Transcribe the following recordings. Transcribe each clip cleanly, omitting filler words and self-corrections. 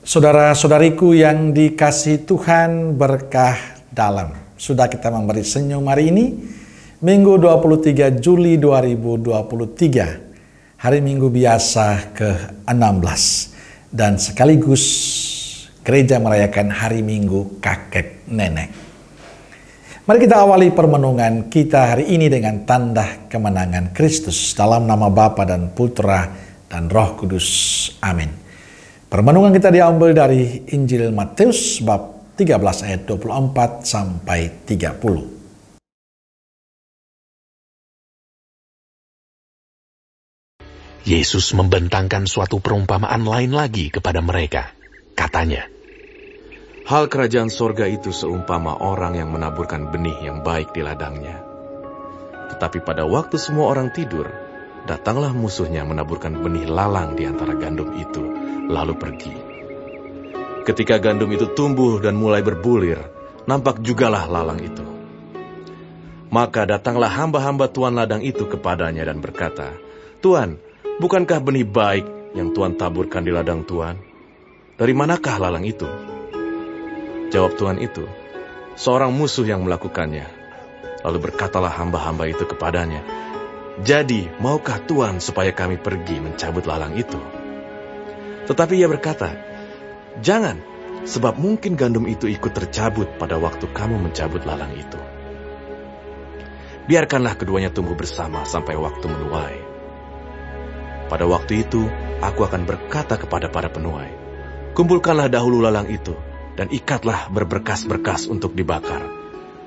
Saudara-saudariku yang dikasihi Tuhan, berkah dalam. Sudah kita memberi senyum hari ini, Minggu 23 Juli 2023, hari Minggu biasa ke-16, dan sekaligus gereja merayakan hari Minggu kakek nenek. Mari kita awali permenungan kita hari ini dengan tanda kemenangan Kristus, dalam nama Bapa dan Putra dan Roh Kudus. Amin. Permenungan kita diambil dari Injil Matius bab 13 ayat 24 sampai 30. Yesus membentangkan suatu perumpamaan lain lagi kepada mereka. Katanya, hal kerajaan sorga itu seumpama orang yang menaburkan benih yang baik di ladangnya. Tetapi pada waktu semua orang tidur, datanglah musuhnya menaburkan benih lalang di antara gandum itu, lalu pergi. Ketika gandum itu tumbuh dan mulai berbulir, nampak jugalah lalang itu. Maka datanglah hamba-hamba tuan ladang itu kepadanya dan berkata, "Tuan, bukankah benih baik yang Tuan taburkan di ladang Tuan? Dari manakah lalang itu?" Jawab tuan itu, "Seorang musuh yang melakukannya." Lalu berkatalah hamba-hamba itu kepadanya, "Jadi, maukah Tuan supaya kami pergi mencabut lalang itu?" Tetapi ia berkata, "Jangan, sebab mungkin gandum itu ikut tercabut pada waktu kamu mencabut lalang itu. Biarkanlah keduanya tumbuh bersama sampai waktu menuai. Pada waktu itu, aku akan berkata kepada para penuai, kumpulkanlah dahulu lalang itu, dan ikatlah berberkas-berkas untuk dibakar.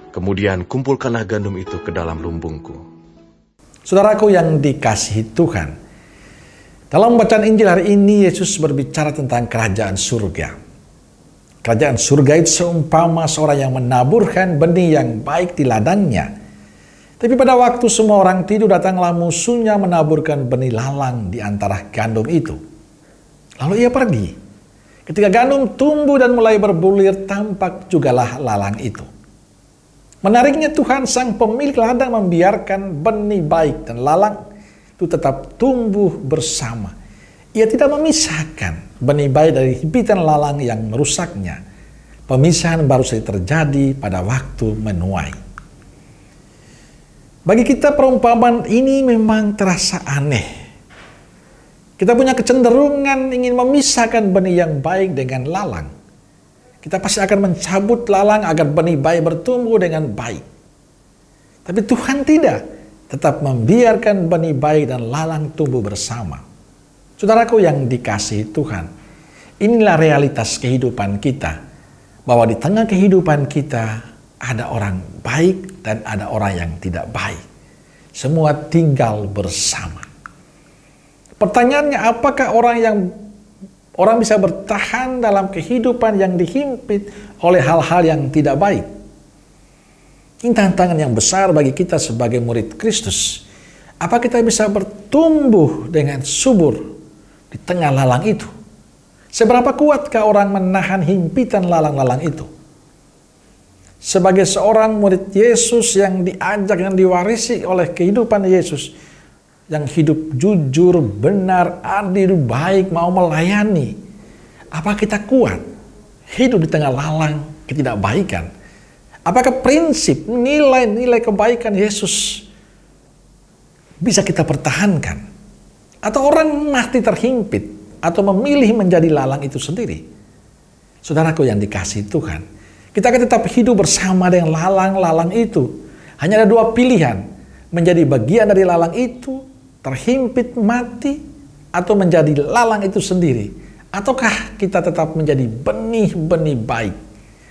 Kemudian kumpulkanlah gandum itu ke dalam lumbungku." Saudaraku yang dikasihi Tuhan, dalam bacaan Injil hari ini, Yesus berbicara tentang kerajaan surga. Kerajaan surga itu seumpama seorang yang menaburkan benih yang baik di ladangnya. Tapi pada waktu semua orang tidur, datanglah musuhnya menaburkan benih lalang di antara gandum itu. Lalu ia pergi. Ketika gandum tumbuh dan mulai berbulir, tampak jugalah lalang itu. Menariknya, Tuhan sang pemilik ladang membiarkan benih baik dan lalang itu tetap tumbuh bersama. Ia tidak memisahkan benih baik dari hibitan lalang yang merusaknya. Pemisahan baru saja terjadi pada waktu menuai. Bagi kita perumpamaan ini memang terasa aneh. Kita punya kecenderungan ingin memisahkan benih yang baik dengan lalang. Kita pasti akan mencabut lalang agar benih baik bertumbuh dengan baik. Tapi Tuhan tidak. Tetap membiarkan benih baik dan lalang tumbuh bersama. Saudaraku yang dikasihi Tuhan, inilah realitas kehidupan kita. Bahwa di tengah kehidupan kita ada orang baik dan ada orang yang tidak baik. Semua tinggal bersama. Pertanyaannya, apakah orang bisa bertahan dalam kehidupan yang dihimpit oleh hal-hal yang tidak baik? Ini tantangan yang besar bagi kita sebagai murid Kristus. Apa kita bisa bertumbuh dengan subur di tengah lalang itu? Seberapa kuatkah orang menahan himpitan lalang-lalang itu? Sebagai seorang murid Yesus yang diajak, yang diwarisi oleh kehidupan Yesus, yang hidup jujur, benar, adil, baik, mau melayani, apa kita kuat hidup di tengah lalang ketidakbaikan? Apakah prinsip, nilai-nilai kebaikan Yesus bisa kita pertahankan? Atau orang mati terhimpit atau memilih menjadi lalang itu sendiri? Saudaraku yang dikasihi Tuhan, kita akan tetap hidup bersama dengan lalang-lalang itu. Hanya ada dua pilihan, menjadi bagian dari lalang itu, terhimpit mati, atau menjadi lalang itu sendiri. Ataukah kita tetap menjadi benih-benih baik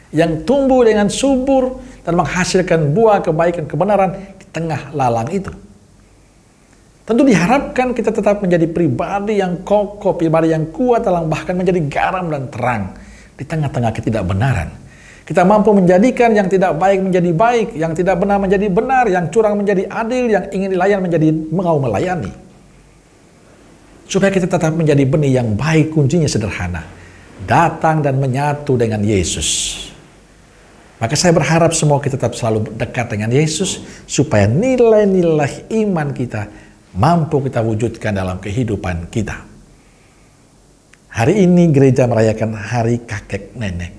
yang tumbuh dengan subur dan menghasilkan buah kebaikan kebenaran di tengah lalang itu? Tentu diharapkan kita tetap menjadi pribadi yang kokoh, pribadi yang kuat dalam bahkan menjadi garam dan terang di tengah-tengah ketidakbenaran. Kita mampu menjadikan yang tidak baik menjadi baik, yang tidak benar menjadi benar, yang curang menjadi adil, yang ingin dilayani menjadi mau melayani. Supaya kita tetap menjadi benih yang baik, kuncinya sederhana. Datang dan menyatu dengan Yesus. Maka saya berharap semua kita tetap selalu dekat dengan Yesus, supaya nilai-nilai iman kita mampu kita wujudkan dalam kehidupan kita. Hari ini gereja merayakan hari kakek nenek.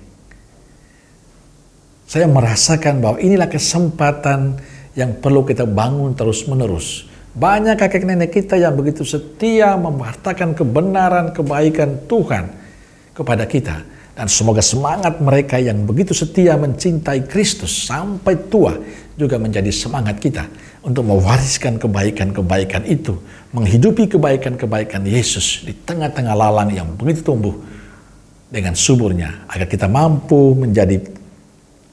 Saya merasakan bahwa inilah kesempatan yang perlu kita bangun terus-menerus. Banyak kakek nenek kita yang begitu setia mewartakan kebenaran, kebaikan Tuhan kepada kita. Dan semoga semangat mereka yang begitu setia mencintai Kristus sampai tua juga menjadi semangat kita untuk mewariskan kebaikan-kebaikan itu, menghidupi kebaikan-kebaikan Yesus di tengah-tengah lalang yang begitu tumbuh dengan suburnya, agar kita mampu menjadi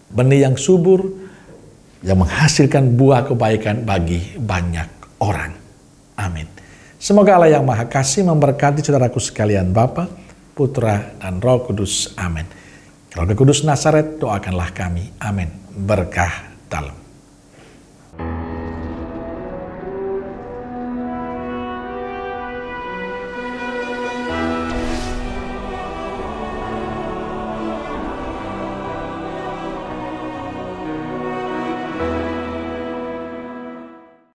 benih yang subur yang menghasilkan buah kebaikan bagi banyak orang. Amin. Semoga Allah yang Maha Kasih memberkati saudaraku sekalian, Bapa, Putra, dan Roh Kudus. Amin. Roh Kudus Nazaret, doakanlah kami. Amin. Berkah dalam.